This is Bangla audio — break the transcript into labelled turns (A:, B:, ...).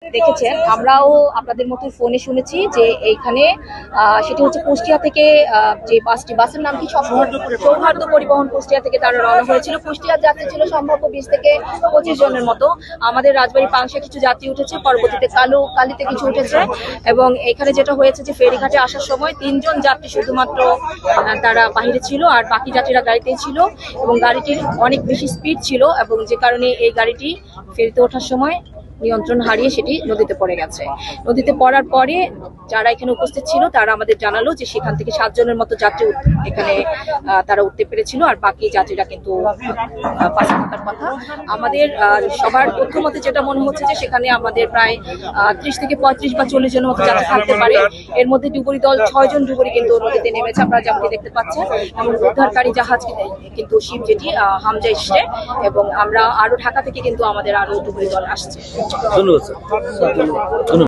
A: দেখেছেন, আমরাও আপনাদের মতো ফোনে শুনেছি যে এইখানে সেটি হচ্ছে কুষ্টিয়া থেকে যে বাসের নাম কি সৌহার্দ্য পরিবহন কুষ্টিয়া থেকে তারা রওনা হয়েছিল। কুষ্টিয়ার যাত্রী ছিল সম্ভবত 20 থেকে 25 জনের মতো। আমাদের রাজবাড়ী পাংশে কিছু যাত্রী উঠেছে, পরবর্তীতে কালীতে কিছু উঠেছে। এবং এখানে যেটা হয়েছে যে ফেরিঘাটে আসার সময় 3 জন যাত্রী শুধুমাত্র তারা বাহিরে ছিল, আর বাকি যাত্রীরা গাড়িতেই ছিল। এবং গাড়িটির অনেক বেশি স্পিড ছিল এবং যে কারণে এই গাড়িটি ফেরিতে ওঠার সময় নিয়ন্ত্রণ হারিয়ে সেটি নদীতে পড়ে গেছে। নদীতে পড়ার পরে যারা এখানে উপস্থিত ছিল তারা আমাদের জানালো যে সেখান থেকে 7 জনের মতো যাত্রী এখানে তারা উঠতে পেরেছিল, আর বাকি যাত্রীরা কিন্তু পাশে থাকার কথা। আমাদের সবার প্রথমতে যেটা মনে হচ্ছে যে সেখানে আমাদের প্রায় 30 থেকে 35 বা 40 জনের মতো যাত্রী থাকতে পারে। এর মধ্যে ডুবুরি দল 6 জন ডুবুরি কিন্তু নদীতে নেমেছে, আপনারা যেমনটি দেখতে পাচ্ছেন। এবং উদ্ধারকারী জাহাজ কিন্তু শিপ যেটি হামজা এসছে, এবং আমরা আরো ঢাকা থেকে কিন্তু আমাদের আরো ডুবুরি দল আসছে।
B: ধন্যবাদ।